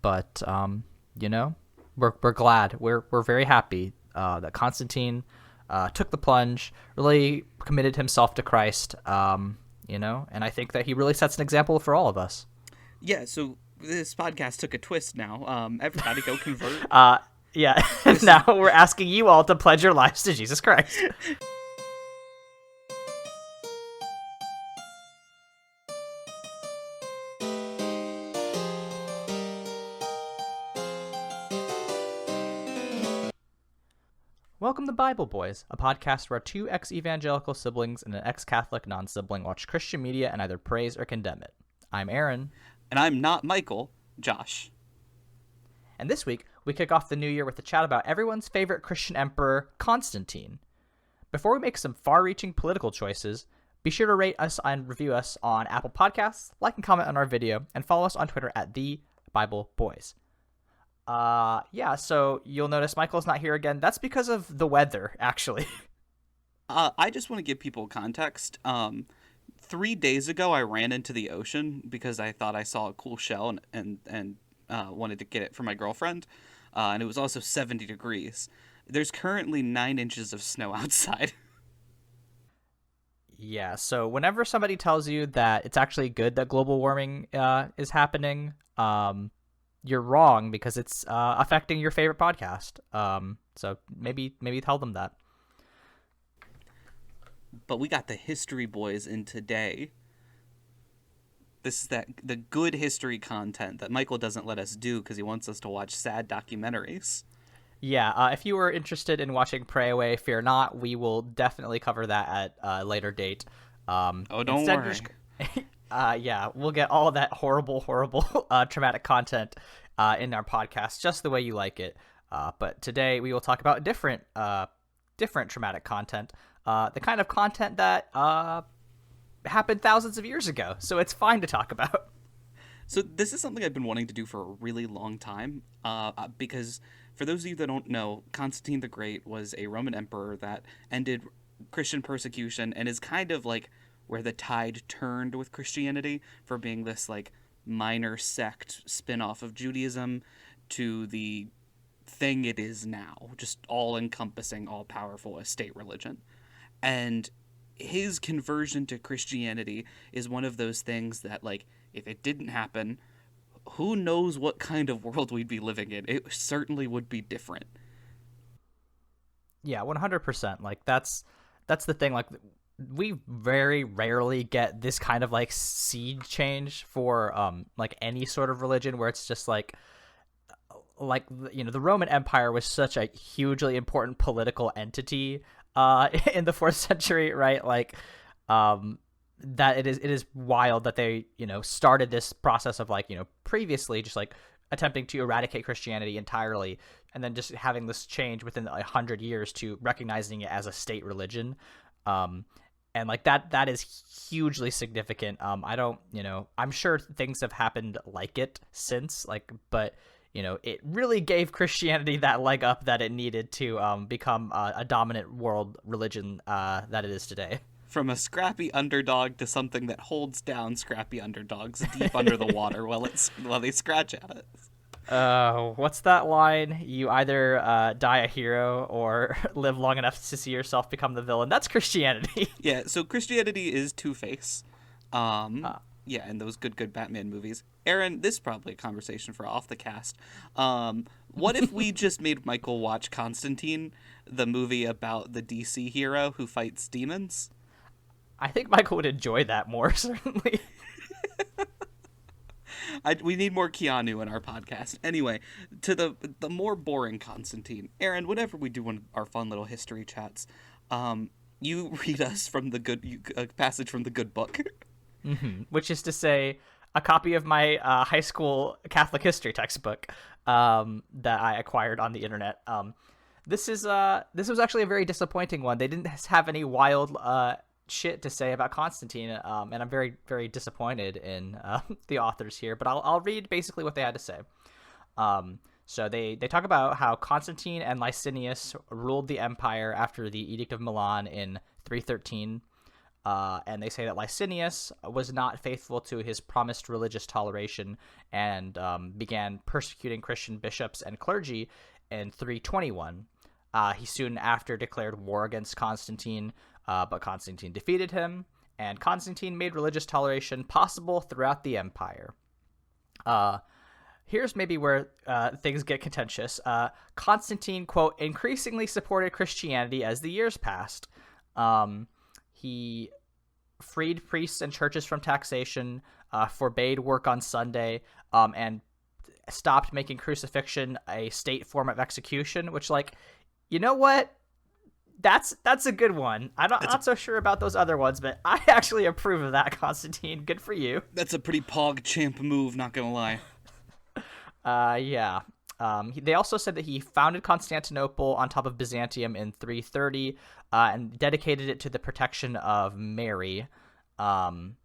But you know, we're glad. We're very happy that Constantine took the plunge, really committed himself to Christ. And I think that he really sets an example for all of us. Yeah, so this podcast took a twist now. Everybody go convert. Yeah. This is Now we're asking you all to pledge your lives to Jesus Christ. Welcome to Bible Boys, a podcast where two ex-evangelical siblings and an ex-Catholic non-sibling watch Christian media and either praise or condemn it. I'm Aaron. and I'm not Michael, Josh. And this week, we kick off the new year with a chat about everyone's favorite Christian emperor, Constantine. Before we make some far-reaching political choices, be sure to rate us and review us on Apple Podcasts, like and comment on our video, and follow us on Twitter at The Bible Boys. So you'll notice Michael's not here again. That's because of the weather, actually. I just want to give people context. 3 days ago, I ran into the ocean because I thought I saw a cool shell and wanted to get it for my girlfriend. And it was also 70 degrees. There's currently 9 inches of snow outside. Yeah, so whenever somebody tells you that it's actually good that global warming is happening, you're wrong because it's affecting your favorite podcast. So maybe tell them that. But we got the history boys in today. This is the good history content that Michael doesn't let us do because he wants us to watch sad documentaries. Yeah, if you were interested in watching Pray Away, fear not. We will definitely cover that at a later date. Don't worry. We'll get all that horrible traumatic content in our podcast, just the way you like it. But today we will talk about different traumatic content, the kind of content that happened thousands of years ago. So it's fine to talk about. So this is something I've been wanting to do for a really long time, because for those of you that don't know, Constantine the Great was a Roman emperor that ended Christian persecution and is kind of like where the tide turned with Christianity for being this like minor sect spin-off of Judaism to the thing it is now, just all-encompassing, all-powerful, a state religion. And his conversion to Christianity is one of those things that, like, if it didn't happen, who knows what kind of world we'd be living in. It certainly would be different. Yeah, 100%. Like that's the thing. Like we very rarely get this kind of like seed change for like any sort of religion where it's just like the Roman Empire was such a hugely important political entity in the 4th century, right? Like that it is wild that they started this process of like previously just like attempting to eradicate Christianity entirely, and then just having this change within 100 years to recognizing it as a state religion, and like that is hugely significant. I'm sure things have happened like it since, like, but it really gave Christianity that leg up that it needed to become a dominant world religion that it is today. From a scrappy underdog to something that holds down scrappy underdogs deep under the water while they scratch at it. What's that line? You either die a hero or live long enough to see yourself become the villain. That's Christianity. Yeah, so Christianity is Two-Face. Yeah, in those good Batman movies. Aaron, this is probably a conversation for off the cast. What if we just made Michael watch Constantine, the movie about the DC hero who fights demons? I think Michael would enjoy that more, certainly. We need more Keanu in our podcast. Anyway, to the more boring Constantine. Aaron, whenever we do one of our fun little history chats, you read us from a passage from the good book. Mm-hmm. Which is to say, a copy of my high school Catholic history textbook that I acquired on the internet. This was actually a very disappointing one. They didn't have any wild shit to say about Constantine, and I'm very, very disappointed in the authors here. But I'll read basically what they had to say. So they talk about how Constantine and Licinius ruled the empire after the Edict of Milan in 313. And they say that Licinius was not faithful to his promised religious toleration and began persecuting Christian bishops and clergy in 321. He soon after declared war against Constantine, but Constantine defeated him, and Constantine made religious toleration possible throughout the empire. Here's maybe where things get contentious. Constantine, quote, increasingly supported Christianity as the years passed. He freed priests and churches from taxation, forbade work on Sunday, and stopped making crucifixion a state form of execution, which, like, you know what? That's a good one. I'm not so sure about those other ones, but I actually approve of that, Constantine. Good for you. That's a pretty pog champ move, not gonna lie. Yeah. They also said that he founded Constantinople on top of Byzantium in 330 and dedicated it to the protection of Mary. And,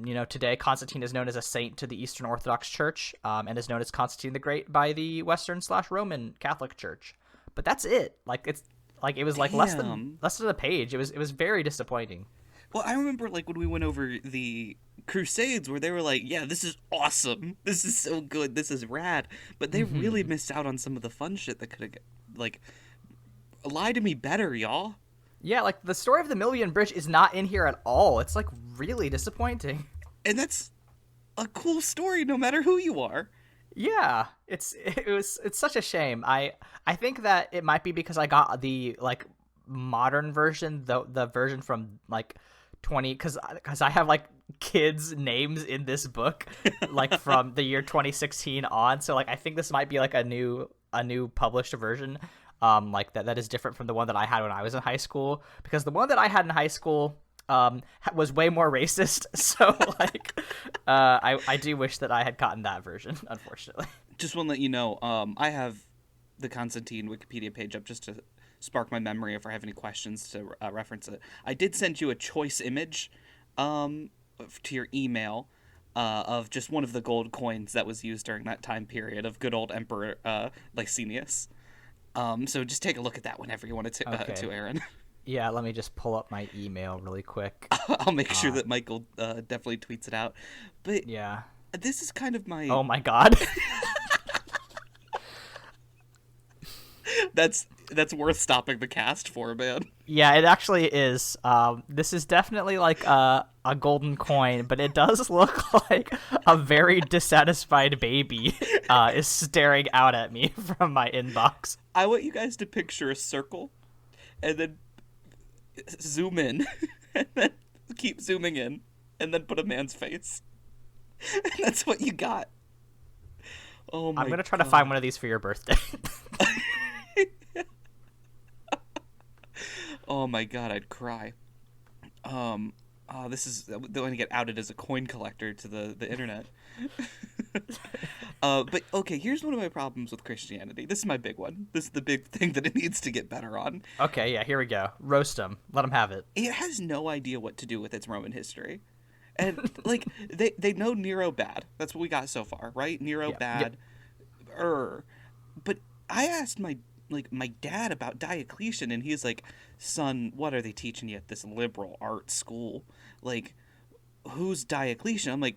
you know, today Constantine is known as a saint to the Eastern Orthodox Church and is known as Constantine the Great by the Western/Roman Catholic Church. But that's it. Like, it's like it was like less than a page. It was very disappointing. Well, I remember, like, when we went over the Crusades where they were like, yeah, this is awesome. This is so good. This is rad. But they really missed out on some of the fun shit that could have, like, lie to me better, y'all. Yeah, like, the story of the Milvian Bridge is not in here at all. It's, like, really disappointing. And that's a cool story no matter who you are. Yeah, it's such a shame. I think that it might be because I got the, like, modern version, the version from, like, 20, because I have, like, kids' names in this book, like, from the year 2016 on. So, like, I think this might be, like, a new published version, like, that is different from the one that I had when I was in high school, because the one that I had in high school was way more racist. So, like, I do wish that I had gotten that version, unfortunately. Just want to let you know, I have the Constantine Wikipedia page up just to spark my memory if I have any questions to reference it. I did send you a choice image to your email of just one of the gold coins that was used during that time period of good old Emperor Licinius. So just take a look at that whenever you want to Aaron. Yeah, let me just pull up my email really quick. I'll make sure that Michael definitely tweets it out. But yeah, this is kind of my... Oh my god. That's worth stopping the cast for, man. Yeah, it actually is. This is definitely like a golden coin, but it does look like a very dissatisfied baby is staring out at me from my inbox. I want you guys to picture a circle and then zoom in and then keep zooming in and then put a man's face. And that's what you got. Oh my God. I'm going to try to find one of these for your birthday. Oh my God, I'd cry. This is going to get outed as a coin collector to the internet. But okay, here's one of my problems with Christianity. This is my big one. This is the big thing that it needs to get better on. Okay, yeah, here we go. Roast them. Let them have it. It has no idea what to do with its Roman history. And, like, they know Nero bad. That's what we got so far, right? Nero bad. But I asked my dad about Diocletian, and he's like, son, what are they teaching you at this liberal art school? Like, who's Diocletian? I'm like,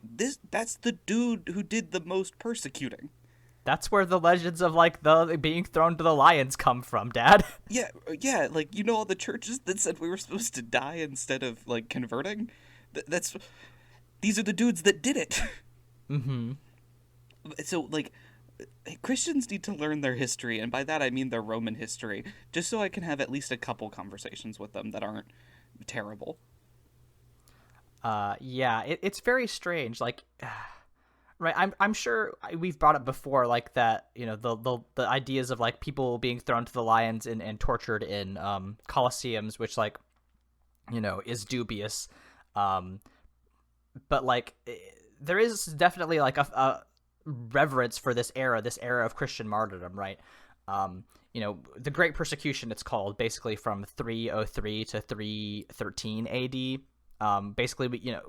that's the dude who did the most persecuting. That's where the legends of, like, the being thrown to the lions come from, Dad. Yeah, like, you know all the churches that said we were supposed to die instead of, like, converting? These are the dudes that did it. Mm-hmm. So, like, Christians need to learn their history, and by that I mean their Roman history, just so I can have at least a couple conversations with them that aren't terrible. Yeah, it's very strange. Like, right? I'm sure we've brought up before, like, that, you know, the ideas of, like, people being thrown to the lions and tortured in colosseums, which, like, you know, is dubious. But, like, there is definitely, like, a reverence for this era of Christian martyrdom, right? You know, the Great Persecution, it's called, basically from 303 to 313 AD. Basically, you know,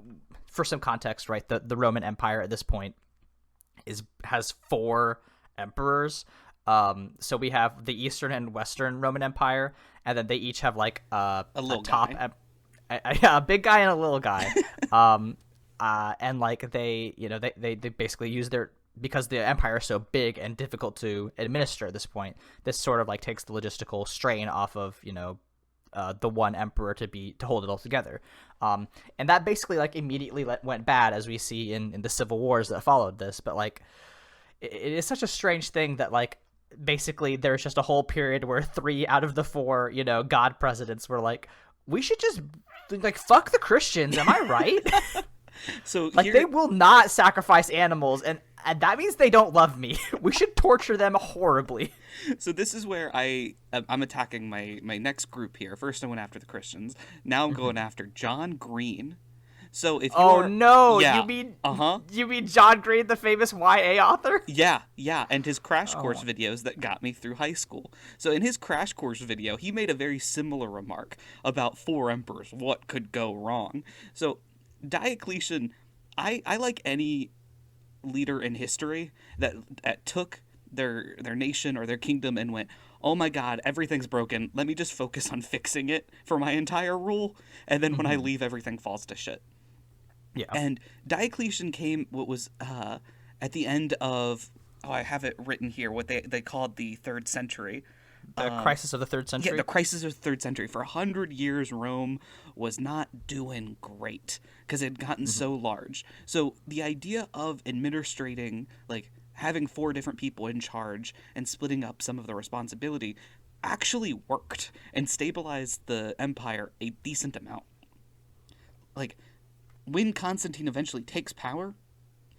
for some context, right, the Roman Empire at this point has 4 emperors. So we have the Eastern and Western Roman Empire, and then they each have, like, a little top guy. a big guy and a little guy. And like they basically use their, because the empire is so big and difficult to administer at this point, this sort of like takes the logistical strain off of the one emperor to hold it all together. And that basically like immediately went bad, as we see in the civil wars that followed this. But like it is such a strange thing that like basically there's just a whole period where 3 out of the 4 god presidents were like, we should just like fuck the Christians, am I right? So like they will not sacrifice animals, and that means they don't love me. We should torture them horribly. So this is where I'm attacking my next group here. First I went after the Christians. Now I'm going after John Green. So if oh no, yeah, you mean John Green, the famous YA author? Yeah, and his crash course videos that got me through high school. So in his crash course video, he made a very similar remark about 4 emperors, what could go wrong. So Diocletian, I like any leader in history that took their nation or their kingdom and went, oh my god, everything's broken, let me just focus on fixing it for my entire rule, and then when I leave, everything falls to shit. Yeah. And Diocletian came, what was at the end of, I have it written here, what they called the 3rd century. The crisis of the 3rd century? Yeah, the crisis of the 3rd century. For 100 years, Rome was not doing great because it had gotten so large. So the idea of administrating, like having 4 different people in charge and splitting up some of the responsibility actually worked and stabilized the empire a decent amount. Like, when Constantine eventually takes power,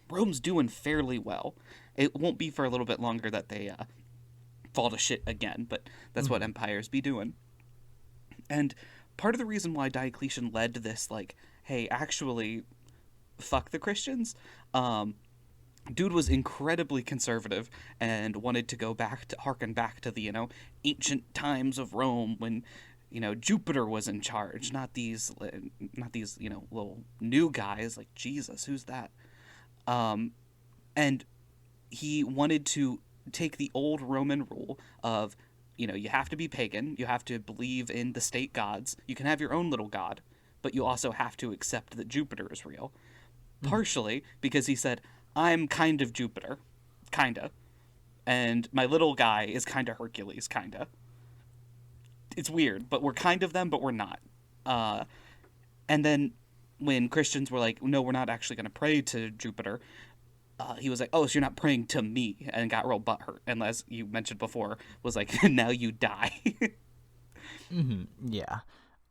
Rome's doing fairly well. It won't be for a little bit longer that they fall to shit again, but that's what empires be doing. And part of the reason why Diocletian led to this, like, hey, actually, fuck the Christians, dude was incredibly conservative and wanted to go back to, harken back to the, ancient times of Rome when, Jupiter was in charge, not these, little new guys like Jesus, who's that? And he wanted to take the old Roman rule of, you have to be pagan, you have to believe in the state gods, you can have your own little god, but you also have to accept that Jupiter is real. Partially because he said, I'm kind of Jupiter, kinda, and my little guy is kinda Hercules, kinda. It's weird, but we're kind of them, but we're not. And then when Christians were like, no, we're not actually going to pray to Jupiter, he was like, oh, so you're not praying to me, and got real butthurt. And as you mentioned before, was like, now you die. Yeah.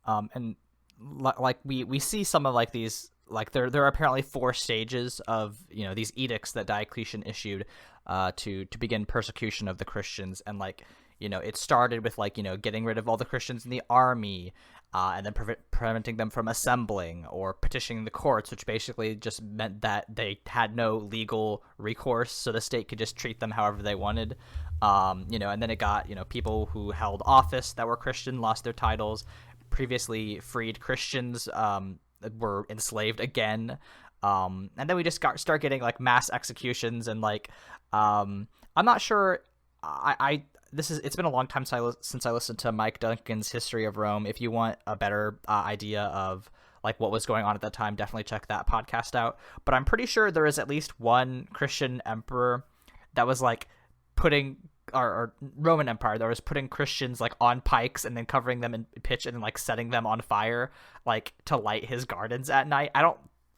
And like we see some of like these, like there are apparently 4 stages of, these edicts that Diocletian issued to begin persecution of the Christians. And like, it started with like, getting rid of all the Christians in the army, and then preventing them from assembling or petitioning the courts, which basically just meant that they had no legal recourse, so the state could just treat them however they wanted. And then it got, people who held office that were Christian lost their titles. Previously freed Christians were enslaved again. And then we just start getting like mass executions and like, I'm not sure. It's been a long time since I listened to Mike Duncan's History of Rome. If you want a better idea of like what was going on at that time, definitely check that podcast out. But I'm pretty sure there is at least one Christian emperor that was like putting, or Roman Empire that was putting Christians like on pikes and then covering them in pitch and then like setting them on fire, like to light his gardens at night. I don't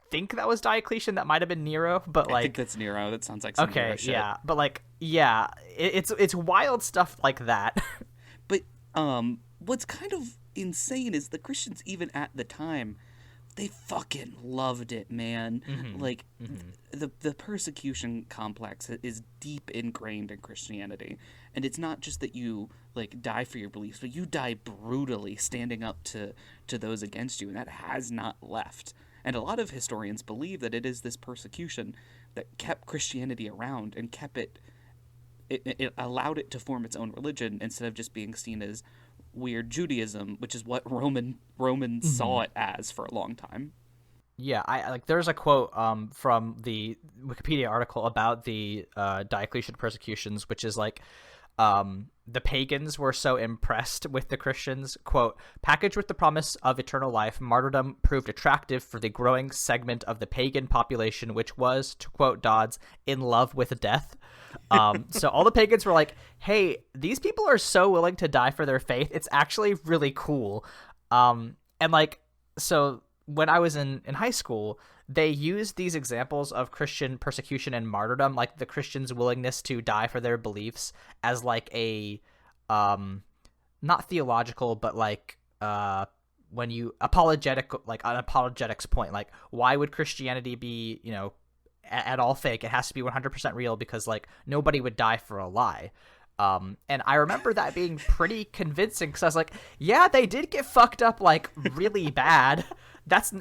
think that was Diocletian. That might have been Nero, but like, I think that's Nero. That sounds like some Nero shit. Yeah, but like, yeah, it's wild stuff like that. But what's kind of insane is the Christians, even at the time, they fucking loved it, man. Like, the persecution complex is deep ingrained in Christianity, and it's not just that you like die for your beliefs, but you die brutally standing up to those against you, and that has not left. And a lot of historians believe that it is this persecution that kept Christianity around and kept it allowed it to form its own religion instead of just being seen as weird Judaism, which is what Romans saw it as for a long time. Yeah, I like. There's a quote from the Wikipedia article about the Diocletian persecutions, which is like, The pagans were so impressed with the Christians, quote, packaged with the promise of eternal life, martyrdom proved attractive for the growing segment of the pagan population, which was, to quote Dodds, in love with death. So all the pagans were like, hey, these people are so willing to die for their faith. It's actually really cool. And like, so when I was in high school, they used these examples of Christian persecution and martyrdom, like the Christians' willingness to die for their beliefs, as like a not theological, but like when you apologetic, like an apologetics point, like why would Christianity be, you know, at all fake? It has to be 100% real because like nobody would die for a lie. And I remember that being pretty convincing because I was like, yeah, they did get fucked up like really bad.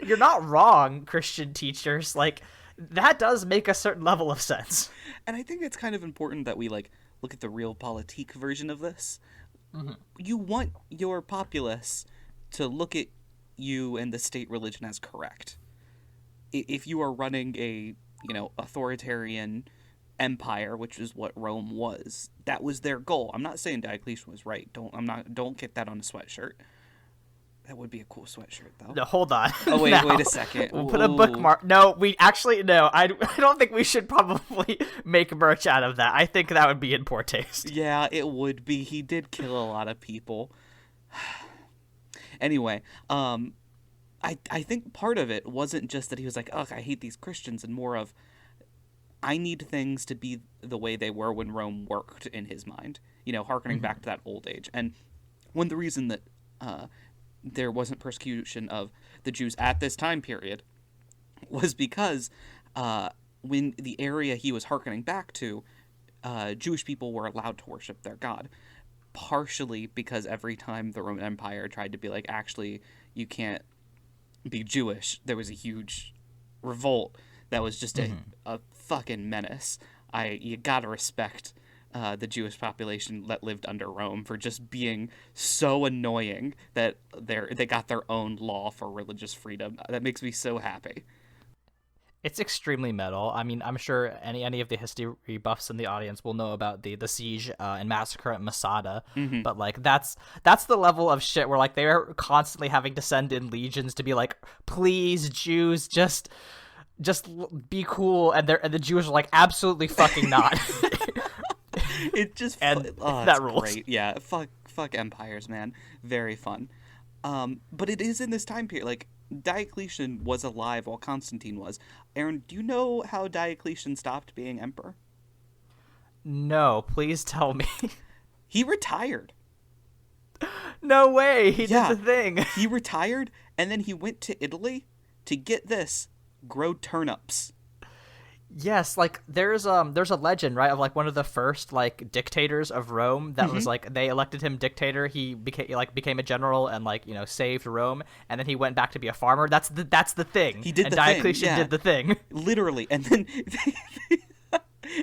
You're not wrong, Christian teachers. Like that does make a certain level of sense. And I think it's kind of important that we like look at the realpolitik version of this. Mm-hmm. You want your populace to look at you and the state religion as correct. If you are running a, you know, authoritarian empire, which is what Rome was, that was their goal. I'm not saying Diocletian was right. Don't get that on a sweatshirt. That would be a cool sweatshirt, though. No, hold on. Oh, wait, no. Wait a second. We'll put a bookmark. No, I don't think we should probably make merch out of that. I think that would be in poor taste. Yeah, it would be. He did kill a lot of people. Anyway, I think part of it wasn't just that he was like, ugh, I hate these Christians, and more of, I need things to be the way they were when Rome worked in his mind. You know, hearkening back to that old age. And one of the reason that there wasn't persecution of the Jews at this time period was because when the area he was hearkening back to, Jewish people were allowed to worship their God. Partially because every time the Roman Empire tried to be like, actually, you can't be Jewish, there was a huge revolt that was just a fucking menace. You gotta respect the Jewish population that lived under Rome for just being so annoying that they got their own law for religious freedom. That makes me so happy. It's extremely metal. I mean, I'm sure any of the history buffs in the audience will know about the siege and massacre at Masada, but like that's the level of shit where like they're constantly having to send in legions to be like, please, Jews, just be cool, and the Jews are like, absolutely fucking not. It just that rules. Great. Yeah, fuck empires, man. Very fun. But it is in this time period. Like Diocletian was alive while Constantine was. Aaron, do you know how Diocletian stopped being emperor? No, please tell me. He retired. No way. He did the thing. He retired, and then he went to Italy to get this, grow turnips. Yes, like there's a legend, right, of like one of the first like dictators of Rome that was like they elected him dictator. He became a general and like, you know, saved Rome, and then he went back to be a farmer. That's the thing. He did and the Diocletian thing. Yeah. did the thing. Literally, and then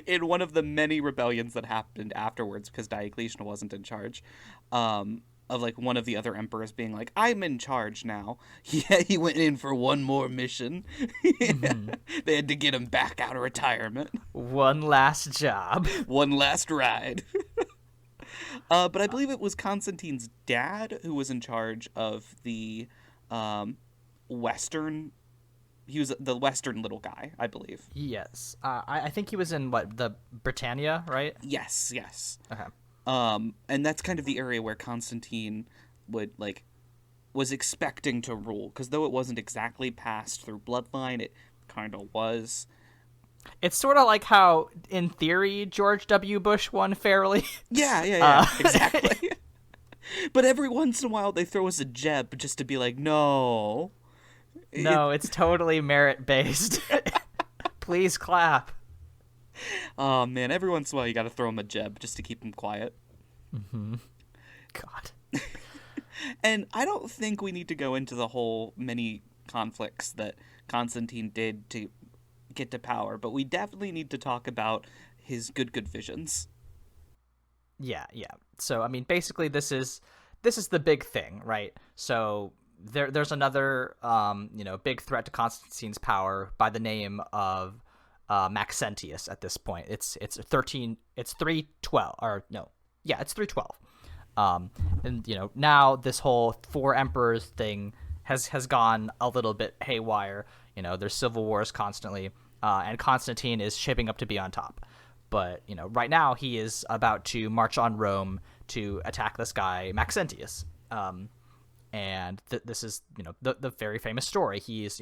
in one of the many rebellions that happened afterwards, because Diocletian wasn't in charge, of like one of the other emperors being like, I'm in charge now. Yeah, he went in for one more mission. They had to get him back out of retirement. One last job. One last ride. But I believe it was Constantine's dad who was in charge of the Western. He was the Western little guy, I believe. Yes. I think he was in the Britannia, right? Yes. Okay. And that's kind of the area where Constantine was expecting to rule, because though it wasn't exactly passed through bloodline, it kind of was. It's sort of like how, in theory, George W. Bush won fairly. Yeah, exactly. But every once in a while, they throw us a jab just to be like, no. No, it's totally merit-based. Please clap. Oh, man, every once in a while you gotta throw him a jab just to keep him quiet. God. And I don't think we need to go into the whole many conflicts that Constantine did to get to power, but we definitely need to talk about his good visions. Yeah. So, I mean, basically this is the big thing, right? So there's another, big threat to Constantine's power by the name of Maxentius at this point. It's 312, or no, Yeah, it's 312. And now this whole four emperors thing has gone a little bit haywire. There's civil wars constantly, and Constantine is shaping up to be on top. But right now he is about to march on Rome to attack this guy Maxentius. And this is the very famous story. He's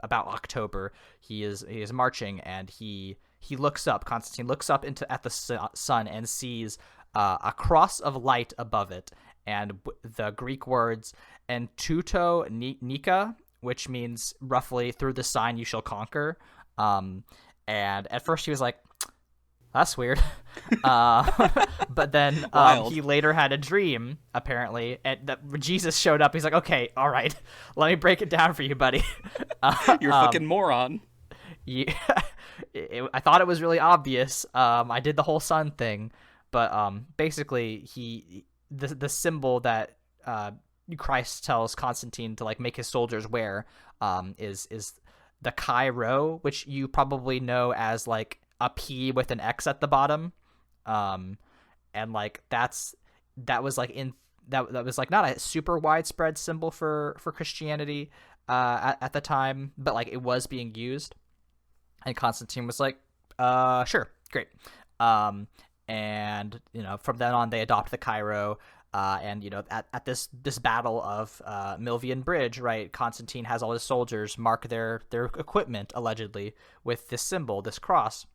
about October. He is marching, and he looks up. Constantine looks up at the sun and sees a cross of light above it, and the Greek words "entuto nika," which means roughly "through the sign you shall conquer." And at first he was like, "That's weird," but then he later had a dream, apparently, and that Jesus showed up. He's like, "Okay, all right, let me break it down for you, buddy." You're a fucking moron. Yeah, I thought it was really obvious. I did the whole sun thing, but basically, the symbol that Christ tells Constantine to make his soldiers wear is the Chi Rho, which you probably know as a P with an X at the bottom, and that was not a super widespread symbol for Christianity at the time, but it was being used, and Constantine was like, sure, great, and from then on they adopt the Chi Rho. And at this battle of Milvian Bridge, right, Constantine has all his soldiers mark their equipment allegedly with this symbol, this cross.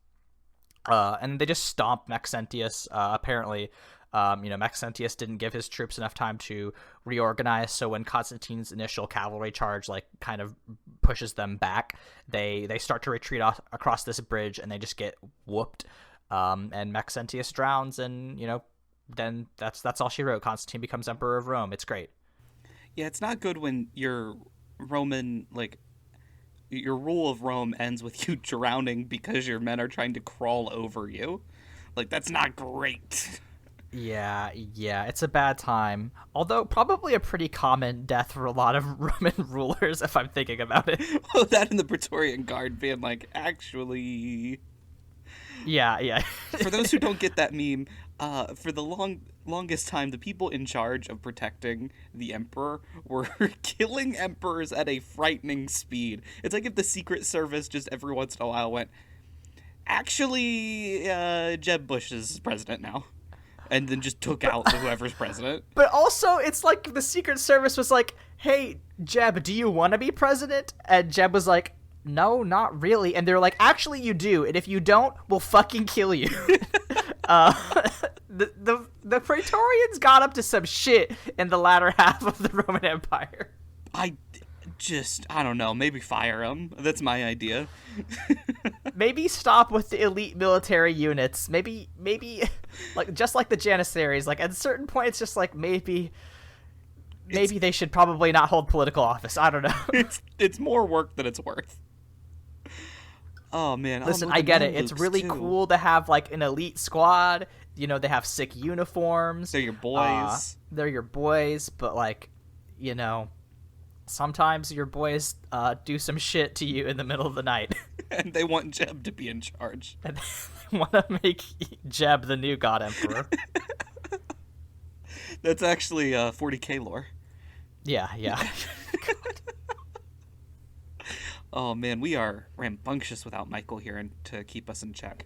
And they just stomp Maxentius. Apparently, Maxentius didn't give his troops enough time to reorganize. So when Constantine's initial cavalry charge kind of pushes them back, they start to retreat across this bridge, and they just get whooped. And Maxentius drowns, and then that's all she wrote. Constantine becomes emperor of Rome. It's great. Yeah, it's not good when your Roman your rule of Rome ends with you drowning because your men are trying to crawl over you. That's not great. Yeah, it's a bad time. Although probably a pretty common death for a lot of Roman rulers, if I'm thinking about it. Well, that and the Praetorian Guard being actually... Yeah. For those who don't get that meme, for the longest time, the people in charge of protecting the emperor were killing emperors at a frightening speed. It's like if the Secret Service just every once in a while went, actually, Jeb Bush is president now, and then just took out whoever's president. But also, it's like the Secret Service was like, hey, Jeb, do you want to be president? And Jeb was like, no, not really. And they're like, actually, you do. And if you don't, we'll fucking kill you. The Praetorians got up to some shit in the latter half of the Roman Empire. I don't know. Maybe fire them. That's my idea. Maybe stop with the elite military units. Maybe just like the Janissaries. At a certain point, it's just maybe they should probably not hold political office. I don't know. It's more work than it's worth. Oh man, listen, I get it. It's really cool to have an elite squad. They have sick uniforms. They're your boys. But sometimes your boys do some shit to you in the middle of the night. And they want Jeb to be in charge. And they want to make Jeb the new god emperor. That's actually 40K lore. Yeah. Oh man, we are rambunctious without Michael here to keep us in check.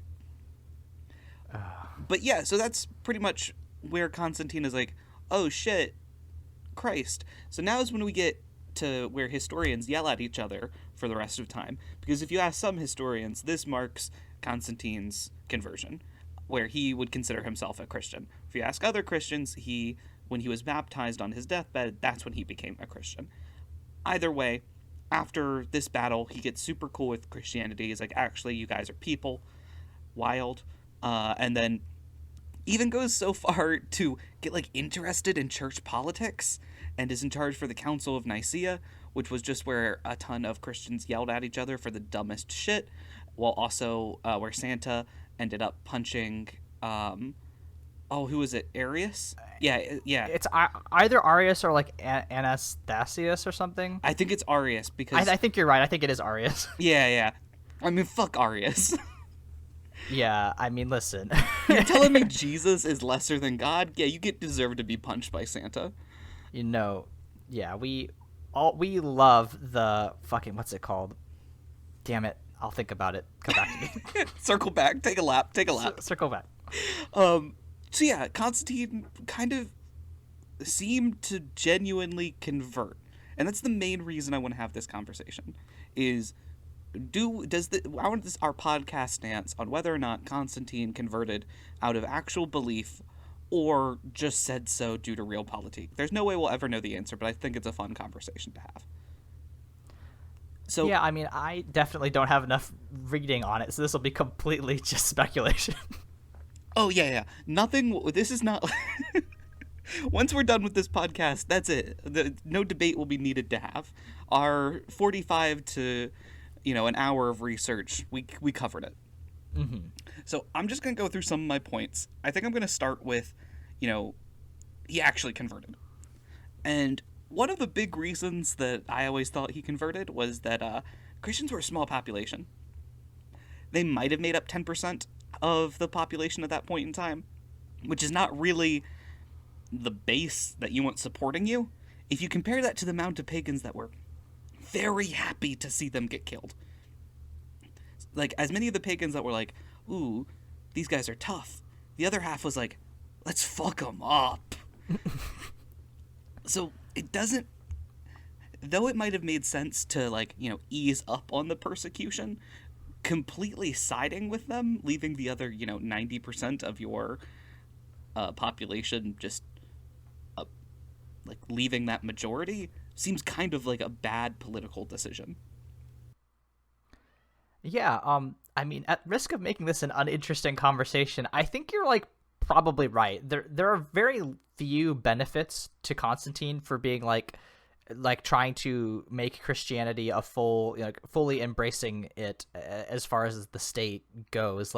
But yeah, so that's pretty much where Constantine is like, oh shit, Christ. So now is when we get to where historians yell at each other for the rest of time. Because if you ask some historians, this marks Constantine's conversion, where he would consider himself a Christian. If you ask other Christians, when he was baptized on his deathbed, that's when he became a Christian. Either way, after this battle, he gets super cool with Christianity. He's like, actually, you guys are people. Wild. And then even goes so far to get interested in church politics and is in charge for the Council of Nicaea, which was just where a ton of Christians yelled at each other for the dumbest shit, while also where Santa ended up punching who was it? Arius? Yeah. It's either Arius or Anastasius or something. I think it's Arius because I think you're right. I think it is Arius. Yeah. I mean, fuck Arius. Yeah, I mean, listen. You're telling me Jesus is lesser than God? Yeah, you get deserve to be punched by Santa. you know, yeah, we love the fucking what's it called? Damn it, I'll think about it. Come back to me. Circle back, take a lap, take a lap. Circle back. So yeah, Constantine kind of seemed to genuinely convert, and that's the main reason I want to have this conversation. Is I want our podcast stance on whether or not Constantine converted out of actual belief or just said so due to realpolitik. There's no way we'll ever know the answer, but I think it's a fun conversation to have. So yeah, I mean, I definitely don't have enough reading on it, so this will be completely just speculation. oh yeah, nothing. This is not. Once we're done with this podcast, that's it. No debate will be needed to have. Our 45 to an hour of research, we covered it. Mm-hmm. So I'm just going to go through some of my points. I think I'm going to start with, he actually converted. And one of the big reasons that I always thought he converted was that Christians were a small population. They might have made up 10% of the population at that point in time, which is not really the base that you want supporting you. If you compare that to the amount of pagans that were very happy to see them get killed. Like, as many of the pagans that were like, ooh, these guys are tough. The other half was like, let's fuck them up. So it doesn't, though it might have made sense to ease up on the persecution, completely siding with them, leaving the other 90% of your population just leaving that majority seems kind of like a bad political decision. Yeah, I mean, at risk of making this an uninteresting conversation, I think you're probably right. There are very few benefits to Constantine for being like trying to make Christianity a fully embracing it as far as the state goes.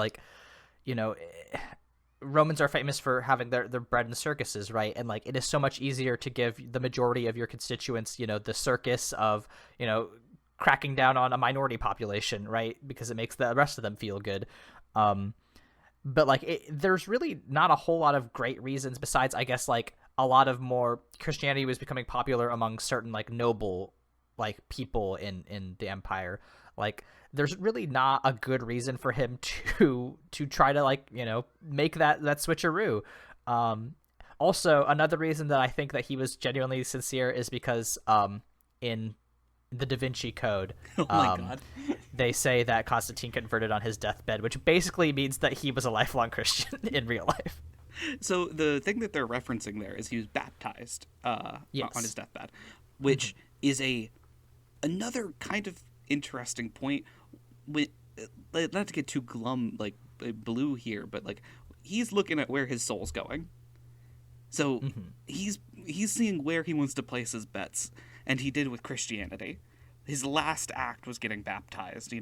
Romans are famous for having their bread in circuses, right? And it is so much easier to give the majority of your constituents, the circus of, cracking down on a minority population, right? Because it makes the rest of them feel good. But there's really not a whole lot of great reasons besides, I guess, a lot of more Christianity was becoming popular among certain noble people in the empire. There's really not a good reason for him to try to make that switcheroo. Also, another reason that I think that he was genuinely sincere is because in the Da Vinci Code, oh my God. they say that Constantine converted on his deathbed, which basically means that he was a lifelong Christian in real life. So the thing that they're referencing there is he was baptized Yes. on his deathbed, which is another kind of interesting point. Not to get too glum, blue here, but he's looking at where his soul's going. So he's seeing where he wants to place his bets, and he did with Christianity. His last act was getting baptized.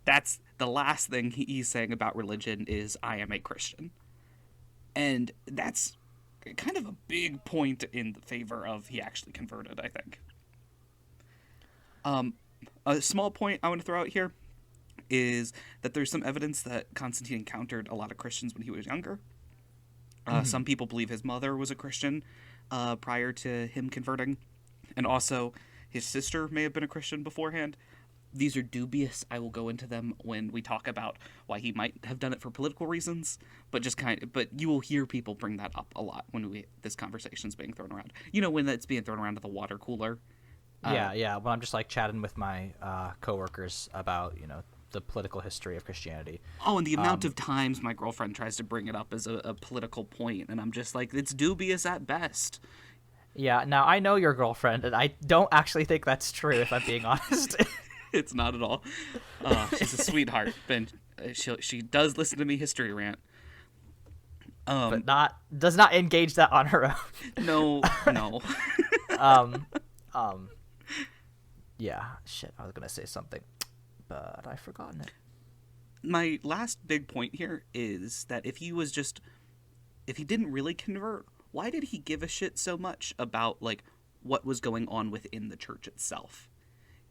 That's the last thing he's saying about religion is I am a Christian. And that's kind of a big point in favor of he actually converted, I think. A small point I want to throw out here is that there's some evidence that Constantine encountered a lot of Christians when he was younger. Some people believe his mother was a Christian prior to him converting. And also, his sister may have been a Christian beforehand. These are dubious. I will go into them when we talk about why he might have done it for political reasons. But you will hear people bring that up a lot when this conversation's being thrown around. When that's being thrown around at the water cooler. Yeah. When I'm just chatting with my coworkers about the political history of Christianity. Oh, and the amount of times my girlfriend tries to bring it up as a political point, and I'm just it's dubious at best. Yeah, now I know your girlfriend, and I don't actually think that's true, if I'm being honest. It's not at all. She's a sweetheart, and she does listen to me history rant. But does not engage that on her own. No. Yeah, shit, I was gonna say something, but I've forgotten it. My last big point here is that if he didn't really convert, why did he give a shit so much about what was going on within the church itself?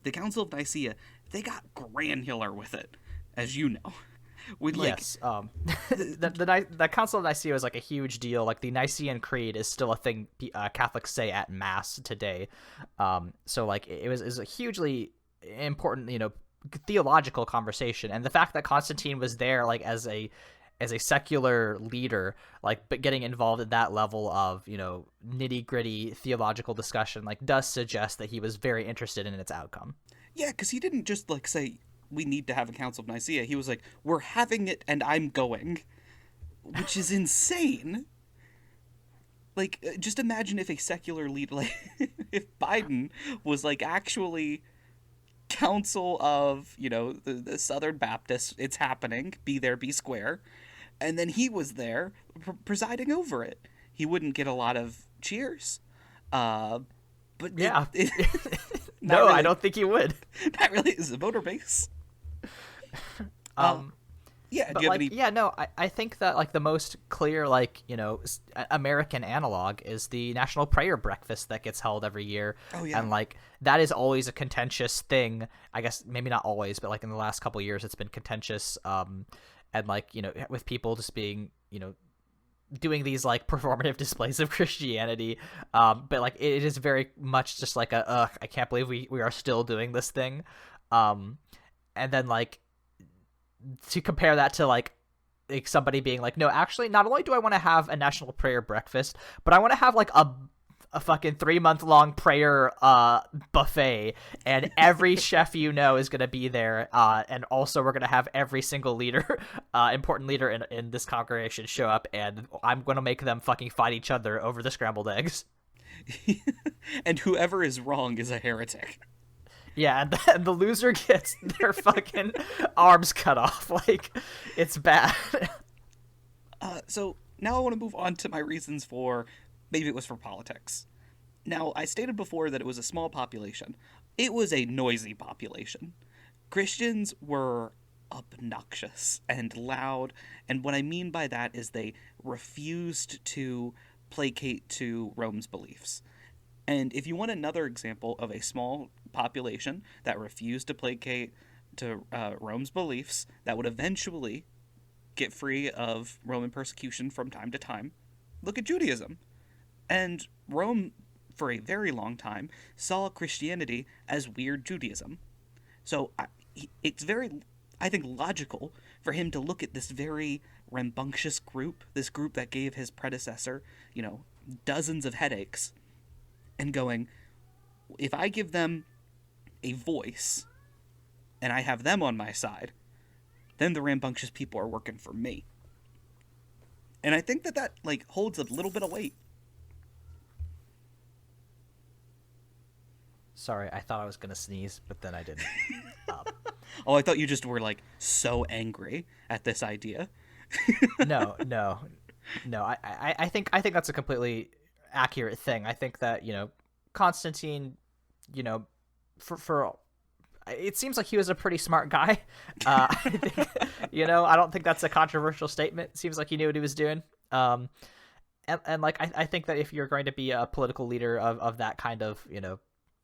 The Council of Nicaea, they got granular with it, as you know. We'd like Yes. The Council of Nicaea was like a huge deal. Like the Nicene Creed is still a thing Catholics say at Mass today. So like it was a hugely important, theological conversation, and the fact that Constantine was there, like as a secular leader, like but getting involved at that level of nitty gritty theological discussion, like does suggest that he was very interested in its outcome. yeah, because he didn't just like say we need to have a Council of Nicaea. He was like, we're having it and I'm going, which is insane. Like, just imagine if a secular leader, like, if Biden was like actually council of, the Southern Baptists, it's happening, be there, be square, and then he was there presiding over it. He wouldn't get a lot of cheers. But Yeah. not No, really, I don't think he would. that really is a voter base. Yeah, do But you have like, any? yeah, no, I think that like the most clear like American analog is the National Prayer Breakfast that gets held every year. Oh, yeah. And like that is always a contentious thing. I guess maybe not always, but like in the last couple of years, it's been contentious. And like with people just being doing these like performative displays of Christianity. But like it is very much just like I can't believe we are still doing this thing. And then like to compare that to like somebody being like, no, actually, not only do I want to have a national prayer breakfast, but I want to have like a fucking 3-month long prayer buffet, and every chef is gonna be there, and also we're gonna have every single leader, important leader in this congregation show up, and I'm gonna make them fucking fight each other over the scrambled eggs. And whoever is wrong is a heretic. Yeah, and the loser gets their fucking arms cut off. Like, it's bad. So now I want to move on to my reasons for maybe it was for politics. Now, I stated before that it was a small population. It was a noisy population. Christians were obnoxious and loud, and what I mean by that is they refused to placate to Rome's beliefs. And if you want another example of a small population that refused to placate to Rome's beliefs, that would eventually get free of Roman persecution from time to time, look at Judaism. And Rome, for a very long time, saw Christianity as weird Judaism. So it's very, I think, logical for him to look at this very rambunctious group, this group that gave his predecessor, dozens of headaches, and going, if I give them a voice and I have them on my side, then the rambunctious people are working for me. And I think that like holds a little bit of weight. Sorry, I thought I was gonna sneeze, but then I didn't. Oh, I thought you just were like so angry at this idea. No. I think that's a completely accurate thing. I think that Constantine, for it seems like he was a pretty smart guy. I think, I don't think that's a controversial statement. It seems like he knew what he was doing. And like I think that if you're going to be a political leader of that kind of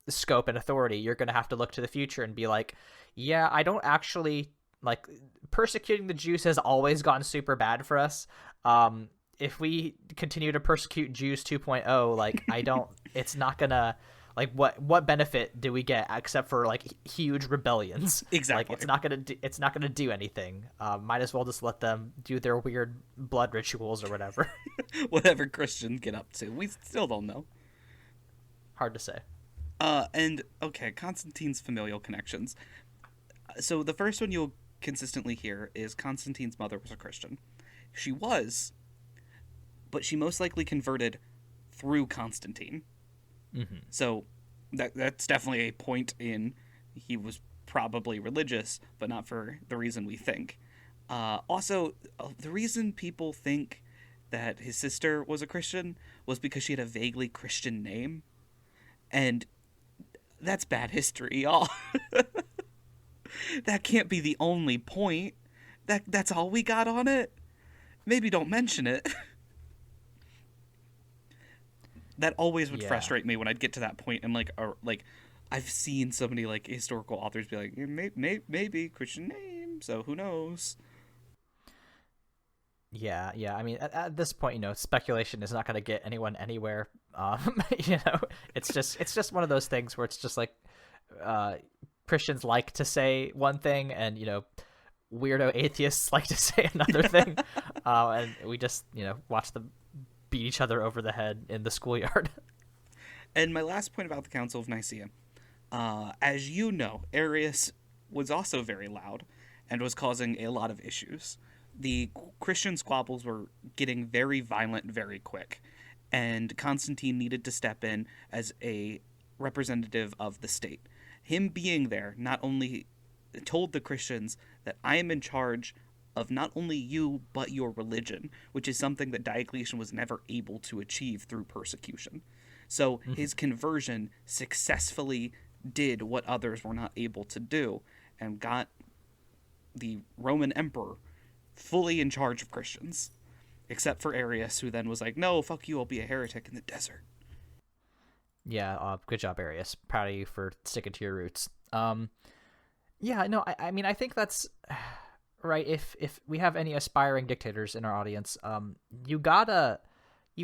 scope and authority, you're going to have to look to the future and be like, yeah, I don't actually like persecuting the Jews has always gone super bad for us. If we continue to persecute Jews 2.0, like it's not gonna like what benefit do we get except for like huge rebellions? Exactly. Like it's not gonna do anything. Might as well just let them do their weird blood rituals or whatever. Whatever Christians get up to, we still don't know. Hard to say. And okay, Constantine's familial connections. So the first one you'll consistently hear is Constantine's mother was a Christian. She was, but she most likely converted through Constantine. Mm-hmm. So that's definitely a point in he was probably religious, but not for the reason we think. Also, the reason people think that his sister was a Christian was because she had a vaguely Christian name. And that's bad history, y'all. That can't be the only point. That's all we got on it. Maybe don't mention it. That always would frustrate me when I'd get to that point and like I've seen so many like historical authors be like maybe Christian name, so who knows. Yeah. I mean, at this point, speculation is not going to get anyone anywhere. It's just one of those things where it's just like uh, Christians like to say one thing, and weirdo atheists like to say another thing, and we just watch them beat each other over the head in the schoolyard. And my last point about the Council of Nicaea, as you know, Arius was also very loud and was causing a lot of issues. The Christian squabbles were getting very violent very quick, and Constantine needed to step in as a representative of the state. Him being there not only told the Christians that I am in charge of not only you but your religion, which is something that Diocletian was never able to achieve through persecution. So his conversion successfully did what others were not able to do and got the Roman emperor fully in charge of Christians, except for Arius, who then was like, no, fuck you, I'll be a heretic in the desert. Yeah, good job, Arius. Proud of you for sticking to your roots. Yeah, no, I mean, I think that's right. If we have any aspiring dictators in our audience, you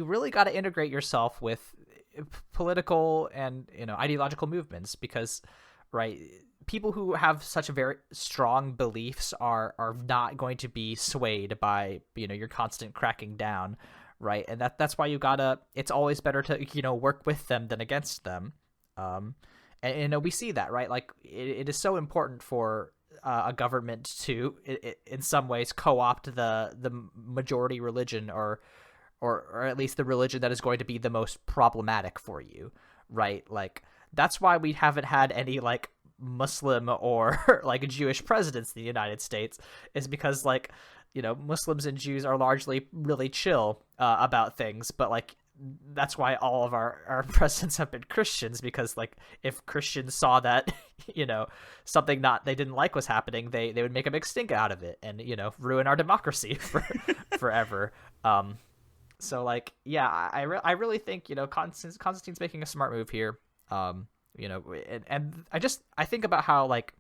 really gotta integrate yourself with political and ideological movements, because right, people who have such very strong beliefs are not going to be swayed by your constant cracking down, right? And that's why it's always better to work with them than against them. And we see that, right? Like it is so important for a government to in some ways co-opt the majority religion, or at least the religion that is going to be the most problematic for you, right? Like that's why we haven't had any like Muslim or like Jewish presidents in the United States, is because like Muslims and Jews are largely really chill about things, but like that's why all of our presidents have been Christians, because like if Christians saw that something not they didn't like was happening, they would make a big stink out of it and ruin our democracy for forever. So like yeah, I really think Constantine's making a smart move here. And I think about how like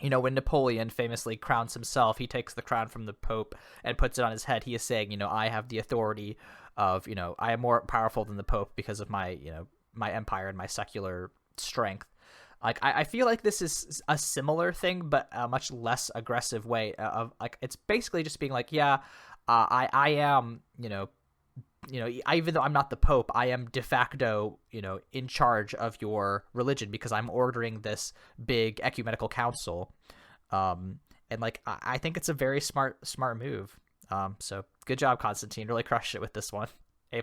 when Napoleon famously crowns himself, he takes the crown from the Pope and puts it on his head. He is saying, I have the authority of, I am more powerful than the Pope because of my, my empire and my secular strength. Like, I feel like this is a similar thing, but a much less aggressive way of like, it's basically just being like, yeah, I am, even though I'm not the Pope, I am de facto, in charge of your religion because I'm ordering this big ecumenical council. And like, I think it's a very smart move. So good job, Constantine. Really crushed it with this one. A+.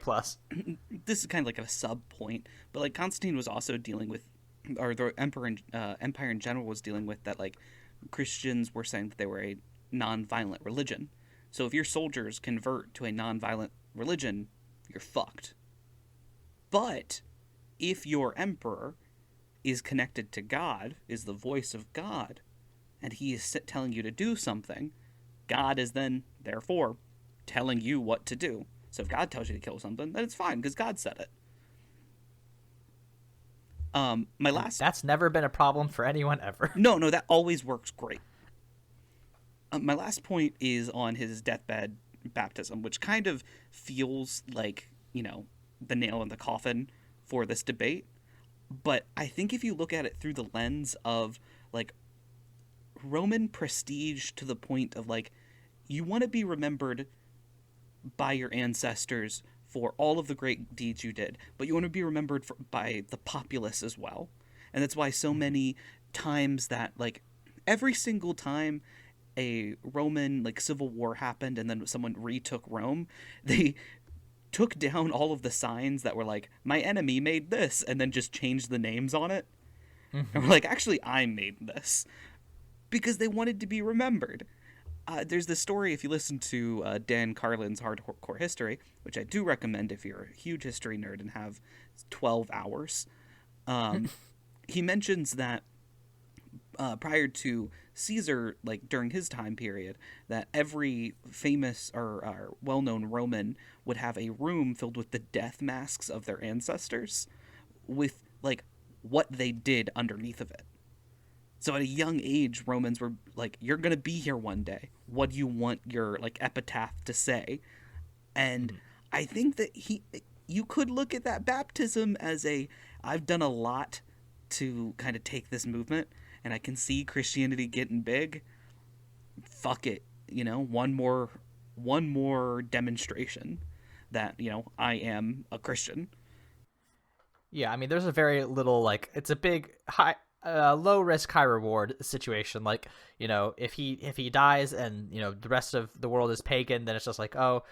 This is kind of like a sub point, but like Constantine was also dealing with, or the empire in general was dealing with that, like Christians were saying that they were a non-violent religion. So if your soldiers convert to a non-violent religion, you're fucked. But if your emperor is connected to God, is the voice of God, and he is telling you to do something, God is then, therefore, telling you what to do. So if God tells you to kill something, then it's fine, because God said it. That's never been a problem for anyone ever. No, that always works great. My last point is on his deathbed baptism, which kind of feels like, the nail in the coffin for this debate. But I think if you look at it through the lens of, like, Roman prestige to the point of, like, you want to be remembered by your ancestors for all of the great deeds you did, but you want to be remembered by the populace as well. And that's why so many times that, like, every single time a Roman, like, civil war happened and then someone retook Rome, they took down all of the signs that were like, my enemy made this, and then just changed the names on it. And we're like, actually, I made this. Because they wanted to be remembered. There's this story, if you listen to Dan Carlin's Hardcore History, which I do recommend if you're a huge history nerd and have 12 hours. He mentions that prior to Caesar, like during his time period, that every famous or well-known Roman would have a room filled with the death masks of their ancestors with like what they did underneath of it. So at a young age, Romans were like, "You're gonna be here one day. What do you want your like epitaph to say?" And I think that you could look at that baptism as I've done a lot to kind of take this movement, and I can see Christianity getting big. Fuck it, one more demonstration that I am a Christian. Yeah, I mean, there's a very little like it's a big low risk, high reward situation. Like, if he dies and the rest of the world is pagan, then it's just like, oh,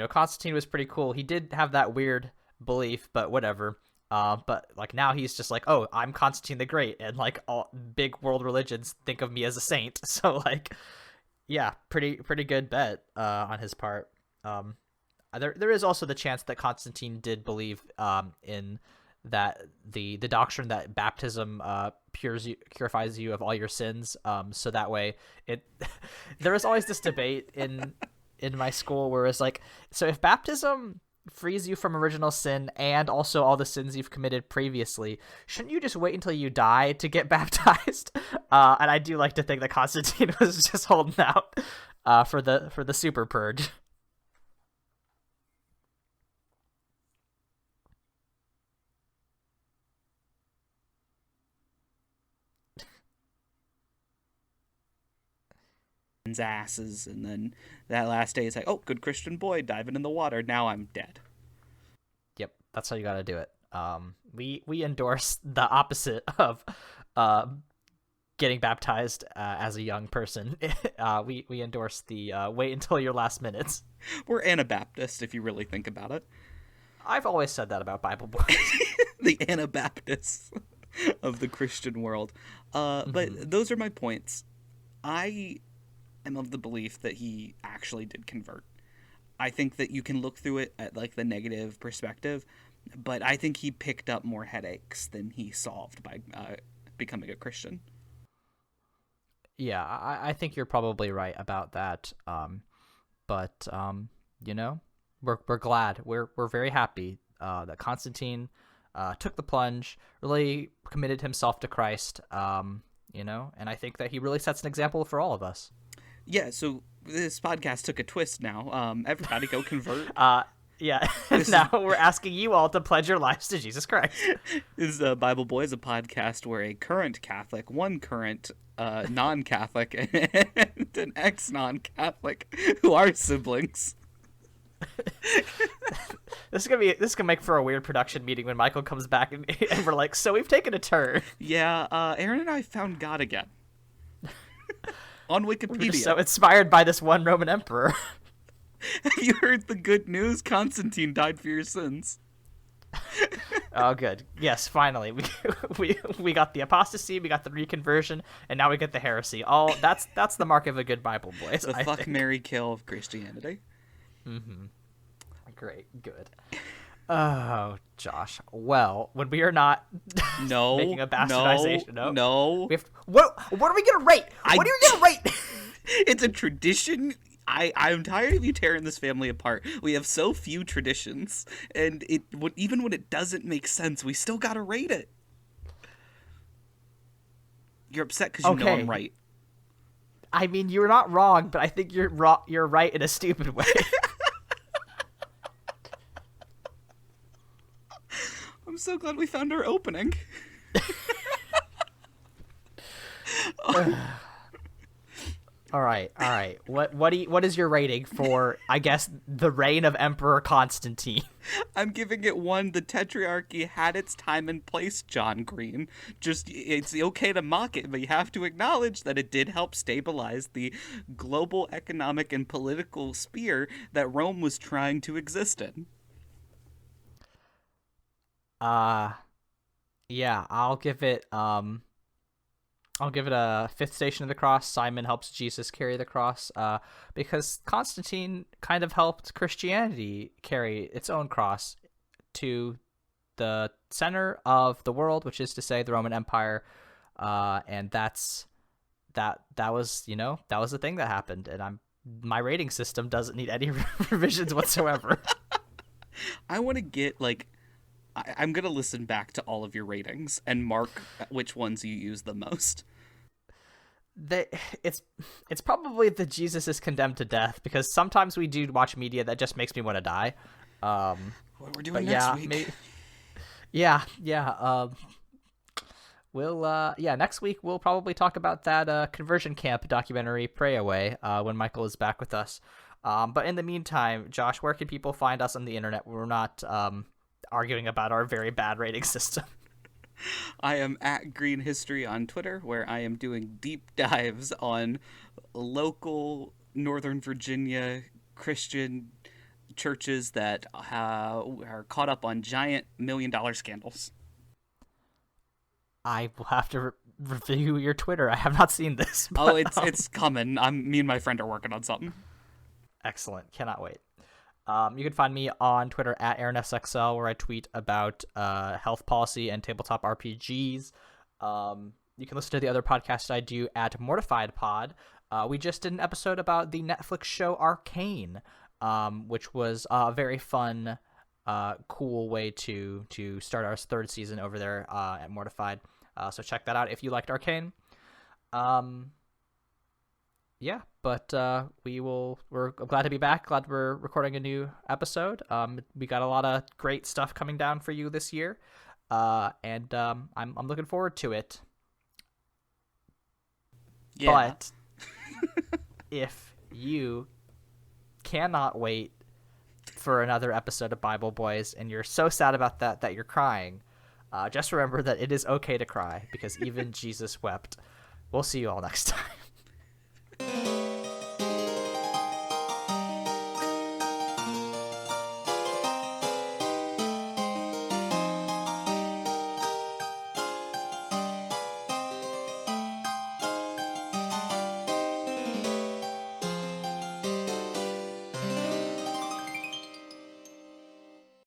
Constantine was pretty cool. He did have that weird belief, but whatever. But like now he's just like, oh, I'm Constantine the Great, and like all big world religions think of me as a saint. So like, yeah, pretty good bet on his part. There is also the chance that Constantine did believe in that the doctrine that baptism purifies you of all your sins. So that way it there is always this debate in my school where it's like, so if baptism frees you from original sin and also all the sins you've committed previously, shouldn't you just wait until you die to get baptized? And I do like to think that Constantine was just holding out for the super purge. Asses, and then that last day it's like, oh, good Christian boy diving in the water, now I'm dead. Yep, that's how you got to do it. We endorse the opposite of getting baptized as a young person. We endorse the wait until your last minutes. We're Anabaptist if you really think about it. I've always said that about Bible boys. The Anabaptists of the Christian world. But those are my points. I am of the belief that he actually did convert. I think that you can look through it at like the negative perspective, but I think he picked up more headaches than he solved by becoming a Christian. Yeah, I think you're probably right about that. But we're glad. We're very happy that Constantine took the plunge, really committed himself to Christ. And I think that he really sets an example for all of us. Yeah, so this podcast took a twist now. Everybody go convert. Yeah, now we're asking you all to pledge your lives to Jesus Christ. This is Bible Boys, a podcast where a current Catholic, one current non-Catholic, and an ex-non-Catholic who are siblings. This is gonna make for a weird production meeting when Michael comes back and we're like, so we've taken a turn. Yeah, Aaron and I found God again. On Wikipedia. We're just so inspired by this one Roman emperor. Have you heard the good news? Constantine died for your sins. Oh, good. Yes, finally. We got the apostasy, we got the reconversion, and now we get the heresy. All that's the mark of a good Bible, boys. The fuck, marry, kill of Christianity. Mm-hmm. Great, good. Oh, Josh. Well, when we are not making a bastardization, no. We have what are we gonna rate? What are we gonna rate? It's a tradition. I'm tired of you tearing this family apart. We have so few traditions, and even when it doesn't make sense, we still gotta rate it. You're upset because you know I'm right. I mean, you're not wrong, but I think you're right in a stupid way. I'm so glad we found our opening. All right. What is your rating for, I guess, the reign of Emperor Constantine? I'm giving it 1. The Tetrarchy had its time and place, John Green. Just, it's okay to mock it, but you have to acknowledge that it did help stabilize the global economic and political sphere that Rome was trying to exist in. Yeah, I'll give it a 5th Station of the Cross. Simon helps Jesus carry the cross, because Constantine kind of helped Christianity carry its own cross to the center of the world, which is to say the Roman Empire, and that was the thing that happened, and my rating system doesn't need any revisions whatsoever. I want to get I'm going to listen back to all of your ratings and mark which ones you use the most. they, it's probably the Jesus is condemned to death, because sometimes we do watch media that just makes me want to die. What we're doing But next yeah, week? yeah. Next week we'll probably talk about that conversion camp documentary, Pray Away, when Michael is back with us. But in the meantime, Josh, where can people find us on the internet when we're not arguing about our very bad rating system? I am at Green History on Twitter, where I am doing deep dives on local Northern Virginia Christian churches that are caught up on giant $1 million scandals. I will have to review your Twitter. I have not seen this. Oh, But, it's coming. Me and my friend are working on something. excellent. Cannot wait. You can find me on Twitter at AaronSXL, where I tweet about health policy and tabletop RPGs. You can listen to the other podcasts I do at Mortified Pod. We just did an episode about the Netflix show Arcane, which was a very fun, cool way to start our third season over there at Mortified. So check that out if you liked Arcane. Yeah, but we're glad to be back. Glad we're recording a new episode. We got a lot of great stuff coming down for you this year, and I'm looking forward to it. Yeah. But if you cannot wait for another episode of Bible Boys, and you're so sad about that you're crying, just remember that it is okay to cry, because even Jesus wept. We'll see you all next time.